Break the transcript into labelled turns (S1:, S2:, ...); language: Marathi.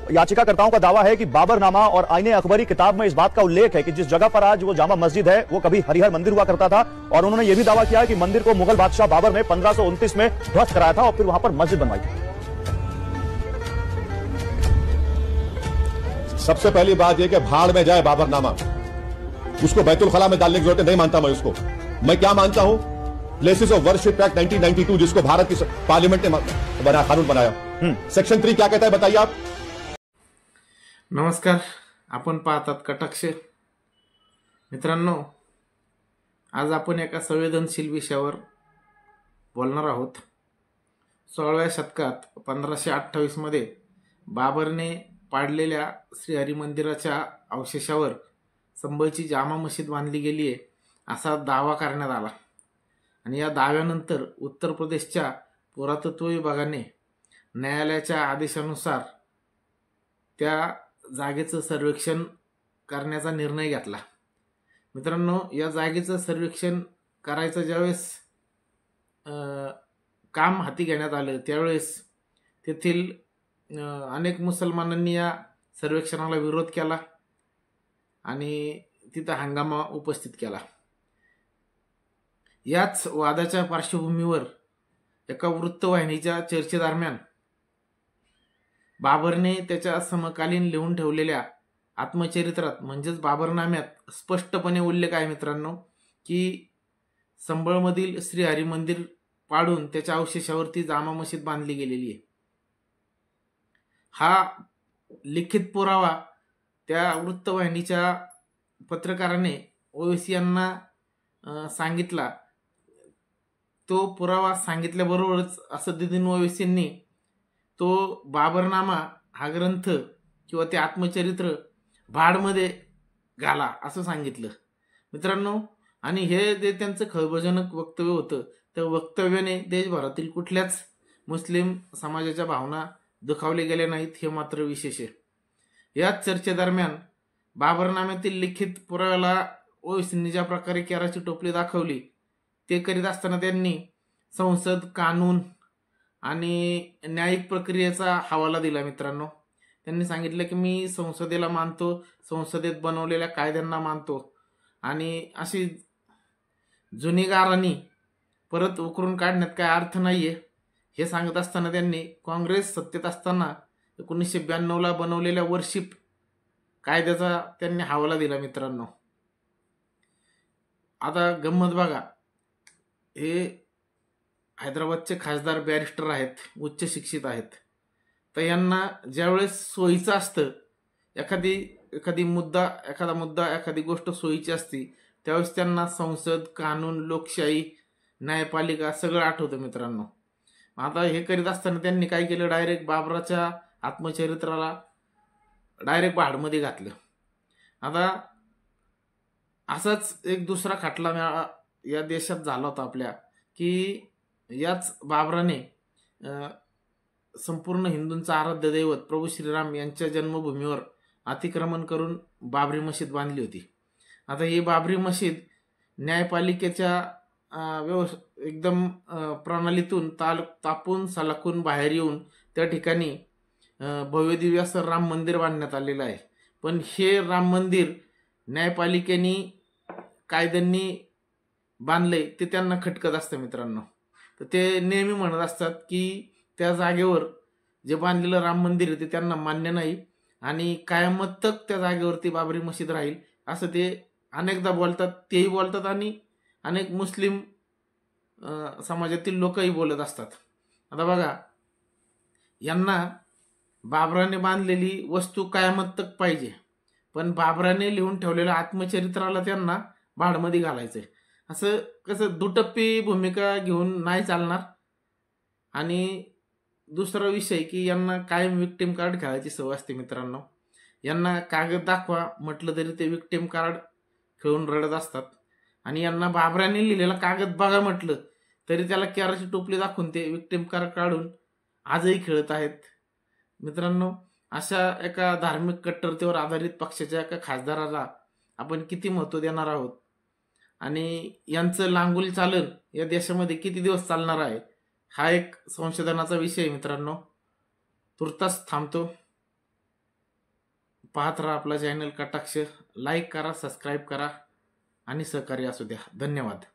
S1: याचिकाकर्ताओं का दावा है कि बाबरनामा और आईने अकबरी किताब में इस बात का उल्लेख है कि जिस जगह पर आज वो जामा मस्जिद है वो कभी हरिहर मंदिर हुआ करता था, और उन्होंने ये भी दावा किया है कि मंदिर को मुगल बादशाह बाबर ने 1529 में ध्वस्त कराया था और फिर वहां पर मस्जिद बनवाई थी।
S2: सबसे पहली बात यह कि भाड़ में जाए बाबरनामा, उसको बैतुल खला में डालने की जरूरत नहीं मानता मैं उसको। मैं क्या मानता हूं, प्लेसेस ऑफ वर्शिप एक्ट 1992 जिसको भारत की पार्लियामेंट ने बना कानून बनाया, सेक्शन 3 क्या कहता है बताइए आप।
S3: नमस्कार, आपण पाहतात कटाक्ष। मित्रांनो, आज आपण एका संवेदनशील विषयावर बोलणार आहोत। 16व्या शतकात 1528 मध्ये बाबरने पाडलेल्या श्रीहरी मंदिराच्या अवशेषावर संभळची जामा मशीद बांधली गेली आहे असा दावा करण्यात आला, आणि या दाव्यानंतर उत्तर प्रदेशच्या पुरातत्व विभागाने न्यायालयाच्या आदेशानुसार त्या जागेचं सर्वेक्षण करण्याचा निर्णय घेतला। मित्रांनो, या जागेचं सर्वेक्षण करायचं ज्यावेळेस काम हाती घेण्यात आलं त्यावेळेस तेथील अनेक मुसलमानांनी या सर्वेक्षणाला विरोध केला आणि तिथं हंगामा उपस्थित केला। याच वादाच्या पार्श्वभूमीवर एका वृत्तवाहिनीच्या चर्चेदरम्यान बाबरने त्याच्या समकालीन लिहून ठेवलेल्या आत्मचरित्रात म्हणजेच बाबरनाम्यात स्पष्टपणे उल्लेख आहे मित्रांनो की संबळमधील श्रीहरी मंदिर पाडून त्याच्या अवशेषावरती जामा मशीद बांधली गेलेली आहे। हा लिखित पुरावा त्या वृत्तवाहिनीच्या पत्रकाराने ओवैसी यांना सांगितला। तो पुरावा सांगितल्याबरोबरच असदुद्दीन ओवैसींनी तो बाबरनामा हा ग्रंथ किंवा ते आत्मचरित्र भाडमध्ये घाला असं सांगितलं मित्रांनो। आणि हे जे त्यांचं खळबळजनक वक्तव्य होतं त्या वक्तव्याने देशभरातील कुठल्याच मुस्लिम समाजाच्या भावना दुखावल्या गेल्या नाहीत, हे मात्र विशेष आहे। याच चर्चेदरम्यान बाबरनाम्यातील लिखित पुराव्याला ओवैसींनी ज्या प्रकारे केराची टोपली दाखवली ते करीत असताना त्यांनी संसद, कानून आणि न्यायिक प्रक्रियेचा हवाला दिला मित्रांनो। त्यांनी सांगितलं की मी संसदेला मानतो, संसदेत बनवलेल्या कायद्यांना मानतो, आणि अशी जुनी गाराणी परत उकरून काढण्यात काय अर्थ नाहीये हे सांगत असताना त्यांनी काँग्रेस सत्तेत असताना 1992ला बनवलेल्या वर्शिप कायद्याचा त्यांनी हवाला दिला मित्रांनो। आता गंमत बघा, हे हैदराबादचे खासदार बॅरिस्टर आहेत, उच्च शिक्षित आहेत, तर यांना ज्यावेळेस सोयीचं असतं एखादा मुद्दा एखादी गोष्ट सोयीची असती त्यावेळेस त्यांना संसद, कानून, लोकशाही, न्यायपालिका सगळं आठवतं मित्रांनो। आता हे करीत असताना त्यांनी काय केलं, डायरेक्ट बाबराच्या आत्मचरित्राला डायरेक्ट भाडमध्ये घातलं। आता असाच एक दुसरा खटला या देशात झाला होता आपल्या की याच बाबराने संपूर्ण हिंदूंचा आराध्य दैवत प्रभू श्रीराम यांच्या जन्मभूमीवर अतिक्रमण करून बाबरी मशीद बांधली होती। आता ही बाबरी मशीद न्यायपालिकेच्या एकदम प्रणालीतून तापून सलाखून बाहेर येऊन त्या ठिकाणी भव्यदिव्य असं राम मंदिर बांधण्यात आलेलं आहे। पण हे राम मंदिर न्यायपालिकेने कायद्यांनी बांधले ते त्यांना खटकत असतं मित्रांनो। तर ते नेहमी म्हणत असतात की त्या जागेवर जे बांधलेलं राम मंदिर आहे ते त्यांना मान्य नाही आणि कायमत तक त्या जागेवरती बाबरी मशीद राहील असं ते अनेकदा बोलतात, तेही बोलतात आणि अनेक मुस्लिम समाजातील लोकही बोलत असतात। आता बघा, यांना बाबराने बांधलेली वस्तू कायमत तक पाहिजे, पण बाबराने लिहून ठेवलेल्या आत्मचरित्राला त्यांना भाडमध्ये घालायचंय। असं कसं दुटप्पी भूमिका घेऊन नाही चालणार। आणि दुसरा विषय की यांना कायम विक्टिम कार्ड खेळायची सवय असते मित्रांनो। यांना कागद दाखवा म्हटलं तरी ते विक्टिम कार्ड खेळून रडत असतात, आणि यांना बाबराने लिहिलेला कागद बघा म्हटलं तरी त्याला केराची टोपली दाखवून ते विक्टिम कार्ड काढून आजही खेळत आहेत मित्रांनो। अशा एका धार्मिक कट्टरतेवर आधारित पक्षाच्या एका खासदाराला आपण किती महत्त्व देणार आहोत आणि यांचं लांगुल चालन या देशामध्ये किती दिवस चालणार आहे हा एक संशोधनाचा विषय आहे मित्रांनो। तुर्तास थांबतो। पाहत राहा आपला चॅनल कटाक्ष. लाईक करा, सबस्क्राईब करा आणि सहकार्य असू द्या. धन्यवाद.